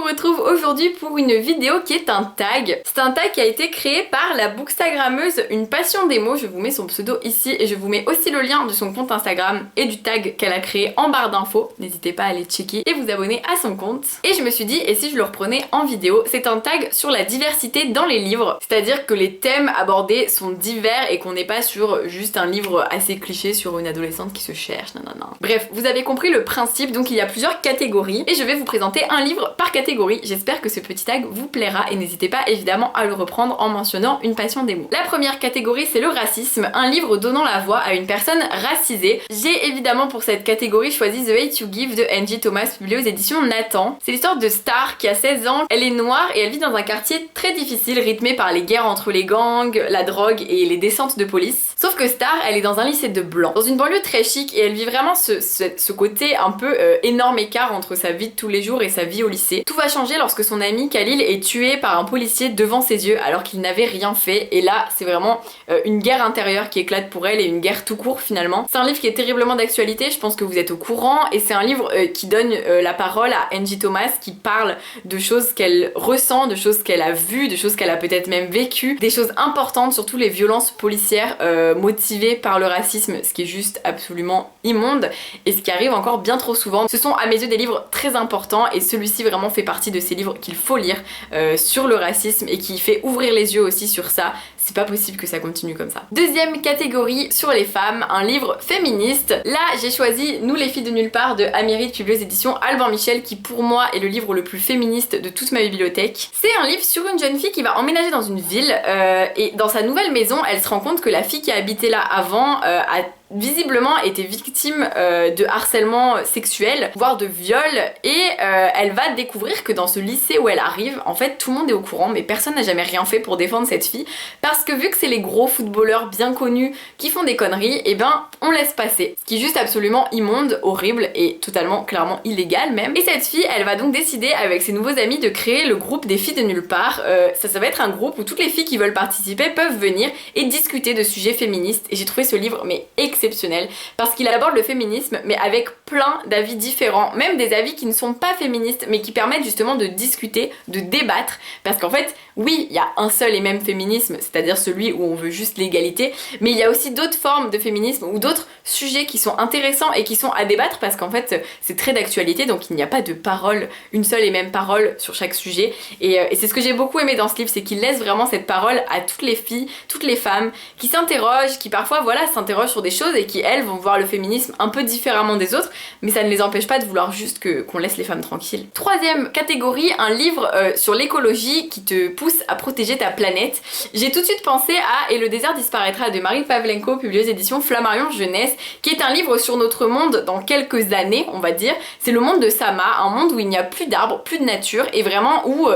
retrouve aujourd'hui pour une vidéo qui est un tag. C'est un tag qui a été créé par la bookstagrammeuse Une Passion des mots. Je vous mets son pseudo ici et je vous mets aussi le lien de son compte Instagram et du tag qu'elle a créé en barre d'infos. N'hésitez pas à aller checker et vous abonner à son compte. Et je me suis dit, et si je le reprenais en vidéo? C'est un tag sur la diversité dans les livres. C'est-à-dire que les thèmes abordés sont divers et qu'on n'est pas sur juste un livre assez cliché sur une adolescente qui se cherche, nanana. Bref, vous avez compris le principe, donc il y a plusieurs catégories et je vais vous présenter un livre par catégorie. J'espère que ce petit tag vous plaira et n'hésitez pas évidemment à le reprendre en mentionnant Une Passion des mots. La première catégorie, c'est le racisme, un livre donnant la voix à une personne racisée. J'ai évidemment pour cette catégorie choisi The Hate You Give de Angie Thomas, publié aux éditions Nathan. C'est l'histoire de Star qui a 16 ans, elle est noire et elle vit dans un quartier très difficile rythmé par les guerres entre les gangs, la drogue et les descentes de police. Sauf que Star, elle est dans un lycée de blancs, dans une banlieue très chic et elle vit vraiment ce côté un peu énorme écart entre sa vie de tous les jours et sa vie au lycée. Tout va changer lorsque son ami Khalil est tué par un policier devant ses yeux alors qu'il n'avait rien fait, et là c'est vraiment une guerre intérieure qui éclate pour elle et une guerre tout court finalement. C'est un livre qui est terriblement d'actualité, je pense que vous êtes au courant, et c'est un livre qui donne la parole à Angie Thomas, qui parle de choses qu'elle ressent, de choses qu'elle a vues, de choses qu'elle a peut-être même vécues, des choses importantes, surtout les violences policières motivées par le racisme, ce qui est juste absolument immonde et ce qui arrive encore bien trop souvent. Ce sont à mes yeux des livres très importants et celui-ci vraiment fait partie de ces livres qu'il faut lire sur le racisme et qui fait ouvrir les yeux aussi sur ça. C'est pas possible que ça continue comme ça. Deuxième catégorie, sur les femmes, un livre féministe. Là, j'ai choisi Nous les filles de nulle part de Amiri, publié aux éditions Alban Michel, qui pour moi est le livre le plus féministe de toute ma bibliothèque. C'est un livre sur une jeune fille qui va emménager dans une ville et dans sa nouvelle maison, elle se rend compte que la fille qui habitait là avant a visiblement été victime de harcèlement sexuel, voire de viol, et elle va découvrir que dans ce lycée où elle arrive, en fait tout le monde est au courant mais personne n'a jamais rien fait pour défendre cette fille, parce que vu que c'est les gros footballeurs bien connus qui font des conneries, et ben on laisse passer. Ce qui est juste absolument immonde, horrible et totalement clairement illégal même. Et cette fille, elle va donc décider avec ses nouveaux amis de créer le groupe des filles de nulle part. Ça va être un groupe où toutes les filles qui veulent participer peuvent venir et discuter de sujets féministes, et j'ai trouvé ce livre mais exceptionnel parce qu'il aborde le féminisme mais avec plein d'avis différents, même des avis qui ne sont pas féministes mais qui permettent justement de discuter, de débattre, parce qu'en fait oui, il y a un seul et même féminisme, c'est-à-dire celui où on veut juste l'égalité, mais il y a aussi d'autres formes de féminisme ou d'autres sujets qui sont intéressants et qui sont à débattre, parce qu'en fait c'est très d'actualité, donc il n'y a pas de parole, une seule et même parole sur chaque sujet, et c'est ce que j'ai beaucoup aimé dans ce livre, c'est qu'il laisse vraiment cette parole à toutes les filles, toutes les femmes qui s'interrogent, qui parfois voilà s'interrogent sur des choses et qui elles vont voir le féminisme un peu différemment des autres, mais ça ne les empêche pas de vouloir juste qu'on laisse les femmes tranquilles. Troisième catégorie, un livre sur l'écologie qui te pousse à protéger ta planète. J'ai tout de suite pensé à Et le désert disparaîtra de Marie Pavlenko, publié aux éditions Flammarion Jeunesse, qui est un livre sur notre monde dans quelques années, on va dire. C'est le monde de Sama, un monde où il n'y a plus d'arbres, plus de nature, et vraiment où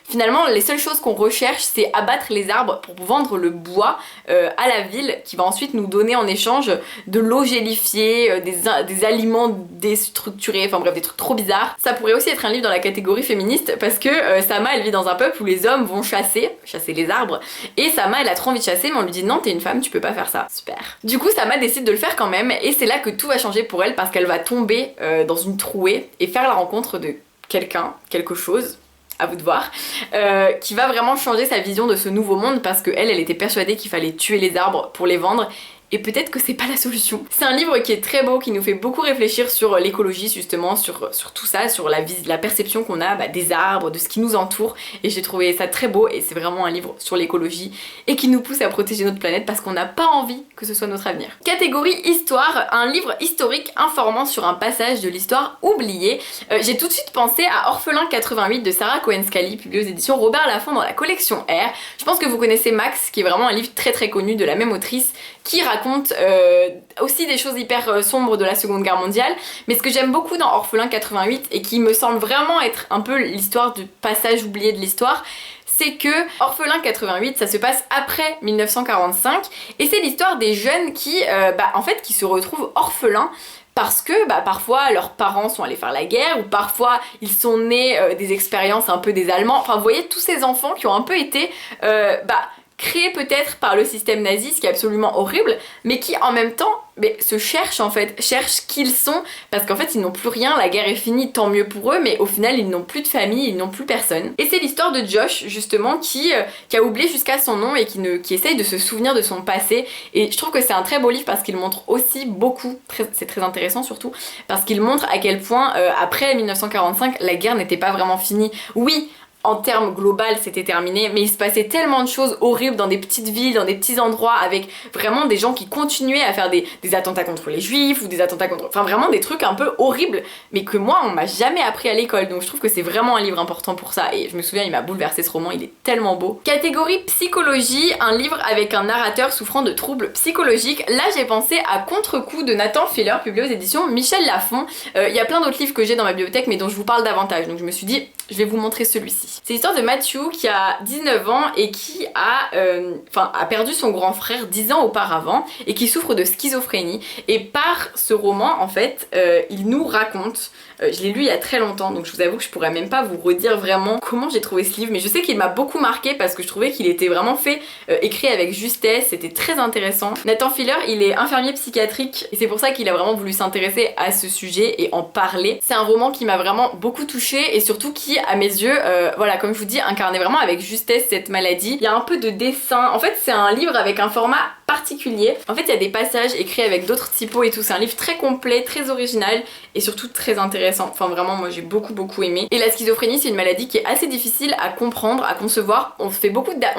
finalement les seules choses qu'on recherche c'est abattre les arbres pour vendre le bois à la ville, qui va ensuite nous donner en échange de l'eau gélifiée, des aliments déstructurés, enfin bref des trucs trop bizarres. Ça pourrait aussi être un livre dans la catégorie féministe parce que Sama elle vit dans un peuple où les hommes vont chasser les arbres, et Sama elle a trop envie de chasser mais on lui dit non, t'es une femme, tu peux pas faire ça. Super. Du coup Sama décide de le faire quand même, et c'est là que tout va changer pour elle parce qu'elle va tomber dans une trouée et faire la rencontre de quelqu'un, quelque chose, à vous de voir, qui va vraiment changer sa vision de ce nouveau monde, parce que elle était persuadée qu'il fallait tuer les arbres pour les vendre, et peut-être que c'est pas la solution. C'est un livre qui est très beau, qui nous fait beaucoup réfléchir sur l'écologie justement, sur tout ça, sur la perception qu'on a des arbres, de ce qui nous entoure, et j'ai trouvé ça très beau, et c'est vraiment un livre sur l'écologie et qui nous pousse à protéger notre planète parce qu'on n'a pas envie que ce soit notre avenir. Catégorie histoire, un livre historique informant sur un passage de l'histoire oubliée. J'ai tout de suite pensé à Orphelin 88 de Sarah Cohen-Scally, publié aux éditions Robert Laffont dans la collection R. Je pense que vous connaissez Max, qui est vraiment un livre très très connu de la même autrice, qui raconte aussi des choses hyper sombres de la Seconde Guerre mondiale, mais ce que j'aime beaucoup dans Orphelin 88 et qui me semble vraiment être un peu l'histoire du passage oublié de l'histoire, c'est que Orphelin 88 ça se passe après 1945 et c'est l'histoire des jeunes qui en fait qui se retrouvent orphelins parce que parfois leurs parents sont allés faire la guerre, ou parfois ils sont nés des expériences un peu des Allemands, enfin vous voyez tous ces enfants qui ont un peu été créés peut-être par le système nazi, ce qui est absolument horrible, mais qui en même temps mais se cherchent en fait, cherchent qui ils sont, parce qu'en fait ils n'ont plus rien, la guerre est finie, tant mieux pour eux, mais au final ils n'ont plus de famille, ils n'ont plus personne. Et c'est l'histoire de Josh justement qui a oublié jusqu'à son nom et qui essaye de se souvenir de son passé, et je trouve que c'est un très beau livre parce qu'il montre aussi beaucoup, c'est très intéressant surtout, parce qu'il montre à quel point après 1945 la guerre n'était pas vraiment finie. Oui, en termes global c'était terminé, mais il se passait tellement de choses horribles dans des petites villes, dans des petits endroits, avec vraiment des gens qui continuaient à faire des attentats contre les juifs ou des attentats contre... Enfin vraiment des trucs un peu horribles, mais que moi on m'a jamais appris à l'école, donc je trouve que c'est vraiment un livre important pour ça, et je me souviens il m'a bouleversé ce roman, il est tellement beau. Catégorie psychologie, un livre avec un narrateur souffrant de troubles psychologiques. Là j'ai pensé à Contre-coup de Nathan Fielder, publié aux éditions Michel Lafon. Il y a plein d'autres livres que j'ai dans ma bibliothèque mais dont je vous parle davantage, donc je me suis dit je vais vous montrer celui-ci. C'est l'histoire de Matthew qui a 19 ans et qui a perdu son grand frère 10 ans auparavant et qui souffre de schizophrénie. Et par ce roman, en fait, il nous raconte, je l'ai lu il y a très longtemps, donc je vous avoue que je pourrais même pas vous redire vraiment comment j'ai trouvé ce livre, mais je sais qu'il m'a beaucoup marqué parce que je trouvais qu'il était vraiment fait, écrit avec justesse, c'était très intéressant. Nathan Fielder, il est infirmier psychiatrique et c'est pour ça qu'il a vraiment voulu s'intéresser à ce sujet et en parler. C'est un roman qui m'a vraiment beaucoup touchée et surtout qui, à mes yeux, voilà, comme je vous dis, incarnait vraiment avec justesse cette maladie. Il y a un peu de dessin, en fait c'est un livre avec un format particulier. En fait il y a des passages écrits avec d'autres typos et tout, c'est un livre très complet, très original et surtout très intéressant. Enfin vraiment moi j'ai beaucoup aimé. Et la schizophrénie c'est une maladie qui est assez difficile à comprendre, à concevoir. On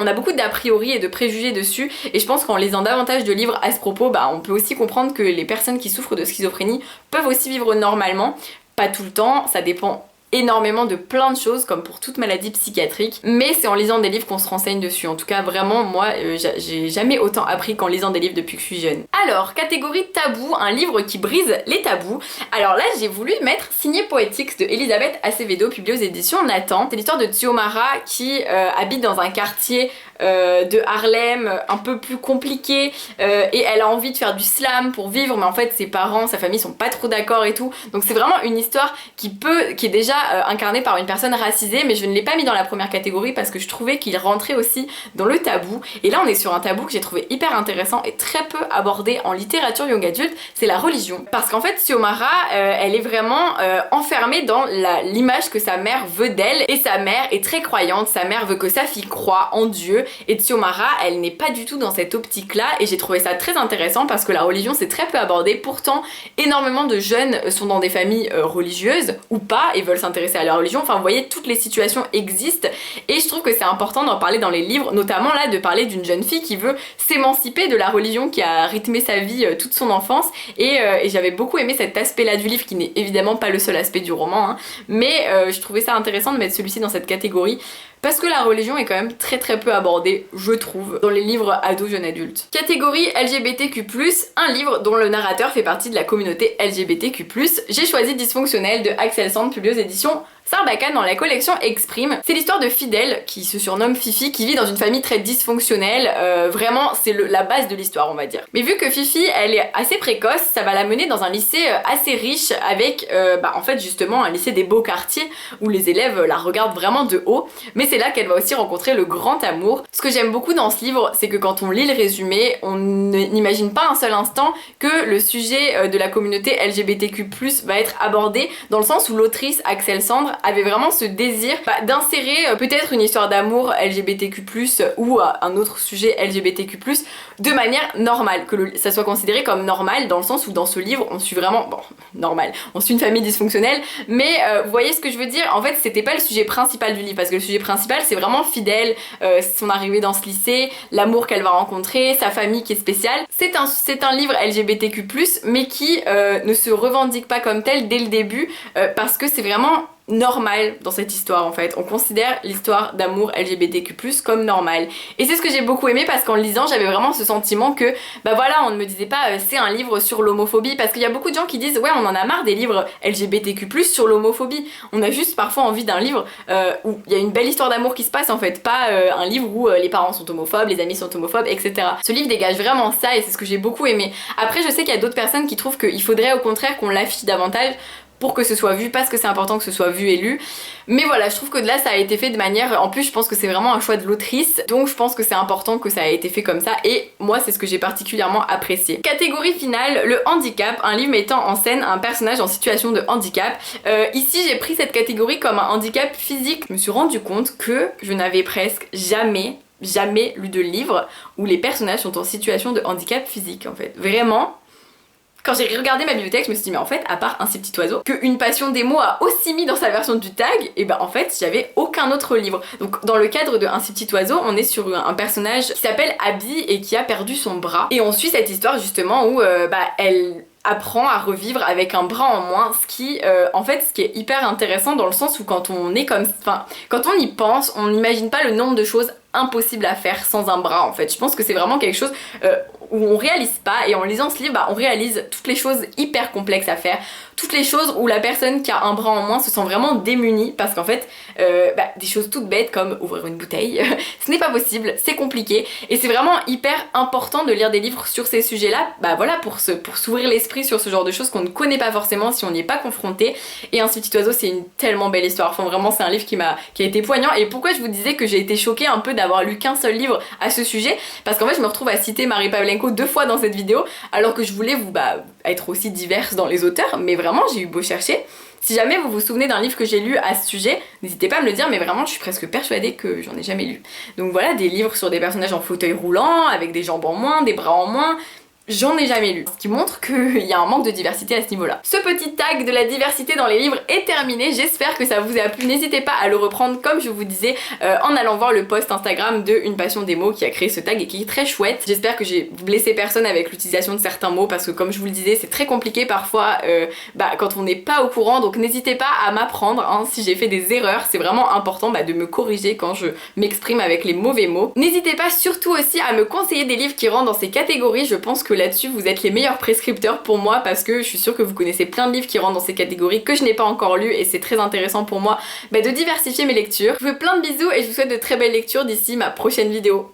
a beaucoup d'a priori et de préjugés dessus et je pense qu'en lisant davantage de livres à ce propos, on peut aussi comprendre que les personnes qui souffrent de schizophrénie peuvent aussi vivre normalement. Pas tout le temps, ça dépend énormément de plein de choses comme pour toute maladie psychiatrique, mais c'est en lisant des livres qu'on se renseigne dessus. En tout cas vraiment moi j'ai jamais autant appris qu'en lisant des livres depuis que je suis jeune. Alors catégorie tabou, un livre qui brise les tabous. Alors là j'ai voulu mettre Signé Poetics de Elisabeth Acevedo, publié aux éditions Nathan. C'est l'histoire de Xiomara qui habite dans un quartier de Harlem un peu plus compliqué et elle a envie de faire du slam pour vivre, mais en fait ses parents, sa famille sont pas trop d'accord et tout, donc c'est vraiment une histoire qui est déjà incarnée par une personne racisée, mais je ne l'ai pas mis dans la première catégorie parce que je trouvais qu'il rentrait aussi dans le tabou, et là on est sur un tabou que j'ai trouvé hyper intéressant et très peu abordé en littérature young adulte, c'est la religion, parce qu'en fait Xiomara elle est vraiment enfermée dans l'image que sa mère veut d'elle, et sa mère est très croyante, sa mère veut que sa fille croie en Dieu, et Xiomara elle n'est pas du tout dans cette optique là, et j'ai trouvé ça très intéressant parce que la religion c'est très peu abordé, pourtant énormément de jeunes sont dans des familles religieuses ou pas et veulent s'intéresser à la religion, enfin vous voyez toutes les situations existent, et je trouve que c'est important d'en parler dans les livres, notamment là de parler d'une jeune fille qui veut s'émanciper de la religion qui a rythmé sa vie toute son enfance, et j'avais beaucoup aimé cet aspect là du livre qui n'est évidemment pas le seul aspect du roman, hein, mais je trouvais ça intéressant de mettre celui-ci dans cette catégorie parce que la religion est quand même très peu abordée, je trouve, dans les livres ados jeunes adultes. Catégorie LGBTQ+, un livre dont le narrateur fait partie de la communauté LGBTQ+. J'ai choisi Dysfonctionnel de Axel Sand, publié aux éditions Sarbacane dans la collection Exprime. C'est l'histoire de Fidèle, qui se surnomme Fifi, qui vit dans une famille très dysfonctionnelle. Vraiment, c'est la base de l'histoire, on va dire. Mais vu que Fifi, elle est assez précoce, ça va la mener dans un lycée assez riche, avec, en fait, justement, un lycée des beaux quartiers, où les élèves la regardent vraiment de haut. Mais c'est là qu'elle va aussi rencontrer le grand amour. Ce que j'aime beaucoup dans ce livre, c'est que quand on lit le résumé, on n'imagine pas un seul instant que le sujet de la communauté LGBTQ+, va être abordé, dans le sens où l'autrice, Axel Sand, avait vraiment ce désir d'insérer peut-être une histoire d'amour LGBTQ+, ou un autre sujet LGBTQ+, de manière normale, que ça soit considéré comme normal, dans le sens où dans ce livre on suit vraiment, bon, normal, on suit une famille dysfonctionnelle, mais vous voyez ce que je veux dire, en fait c'était pas le sujet principal du livre, parce que le sujet principal c'est vraiment Fidèle, son arrivée dans ce lycée, l'amour qu'elle va rencontrer, sa famille qui est spéciale. C'est un livre LGBTQ+, mais qui ne se revendique pas comme tel dès le début, parce que c'est vraiment normal dans cette histoire en fait. On considère l'histoire d'amour LGBTQ+ comme normale. Et c'est ce que j'ai beaucoup aimé parce qu'en le lisant j'avais vraiment ce sentiment que bah voilà, on ne me disait pas c'est un livre sur l'homophobie, parce qu'il y a beaucoup de gens qui disent ouais on en a marre des livres LGBTQ+ sur l'homophobie. On a juste parfois envie d'un livre où il y a une belle histoire d'amour qui se passe en fait, pas un livre où les parents sont homophobes, les amis sont homophobes, etc. Ce livre dégage vraiment ça et c'est ce que j'ai beaucoup aimé. Après je sais qu'il y a d'autres personnes qui trouvent qu'il faudrait au contraire qu'on l'affiche davantage. pour que ce soit vu, parce que c'est important que ce soit vu et lu. Mais voilà, je trouve que de là ça a été fait de manière... En plus je pense que c'est vraiment un choix de l'autrice, donc je pense que c'est important que ça a été fait comme ça, et moi c'est ce que j'ai particulièrement apprécié. Catégorie finale, le handicap, un livre mettant en scène un personnage en situation de handicap. Ici j'ai pris cette catégorie comme un handicap physique. Je me suis rendu compte que je n'avais presque jamais lu de livre où les personnages sont en situation de handicap physique en fait. Vraiment, quand j'ai regardé ma bibliothèque, je me suis dit mais en fait, à part Un si petit oiseau, que Une passion des mots a aussi mis dans sa version du tag, et ben en fait j'avais aucun autre livre. Donc dans le cadre de Un si petit oiseau, on est sur un personnage qui s'appelle Abby et qui a perdu son bras. Et on suit cette histoire justement où elle apprend à revivre avec un bras en moins, ce qui est hyper intéressant dans le sens où quand on est comme... Enfin, quand on y pense, on n'imagine pas le nombre de choses impossibles à faire sans un bras en fait. Je pense que c'est vraiment quelque chose où on réalise pas, et en lisant ce livre, on réalise toutes les choses hyper complexes à faire, toutes les choses où la personne qui a un bras en moins se sent vraiment démunie, parce qu'en fait, des choses toutes bêtes comme ouvrir une bouteille, ce n'est pas possible, c'est compliqué, et c'est vraiment hyper important de lire des livres sur ces sujets-là, pour s'ouvrir l'esprit sur ce genre de choses qu'on ne connaît pas forcément si on n'y est pas confronté. Et Un si petit oiseau, c'est une tellement belle histoire, enfin vraiment c'est un livre qui a été poignant. Et pourquoi je vous disais que j'ai été choquée un peu d'avoir lu qu'un seul livre à ce sujet, parce qu'en fait je me retrouve à citer Marie Pavlenko 2 fois dans cette vidéo, alors que je voulais être aussi diverse dans les auteurs, mais vraiment j'ai eu beau chercher. Si jamais vous vous souvenez d'un livre que j'ai lu à ce sujet, n'hésitez pas à me le dire, mais vraiment je suis presque persuadée que j'en ai jamais lu. Donc voilà, des livres sur des personnages en fauteuil roulant, avec des jambes en moins, des bras en moins, j'en ai jamais lu, ce qui montre qu'il y a un manque de diversité à ce niveau-là. Ce petit tag de la diversité dans les livres est terminé, j'espère que ça vous a plu, n'hésitez pas à le reprendre comme je vous disais en allant voir le post Instagram de Une passion des mots qui a créé ce tag et qui est très chouette. J'espère que j'ai blessé personne avec l'utilisation de certains mots, parce que comme je vous le disais, c'est très compliqué parfois quand on n'est pas au courant, donc n'hésitez pas à m'apprendre si j'ai fait des erreurs, c'est vraiment important de me corriger quand je m'exprime avec les mauvais mots. N'hésitez pas surtout aussi à me conseiller des livres qui rentrent dans ces catégories, je pense que là-dessus vous êtes les meilleurs prescripteurs pour moi, parce que je suis sûre que vous connaissez plein de livres qui rentrent dans ces catégories que je n'ai pas encore lus, et c'est très intéressant pour moi de diversifier mes lectures. Je vous fais plein de bisous et je vous souhaite de très belles lectures d'ici ma prochaine vidéo.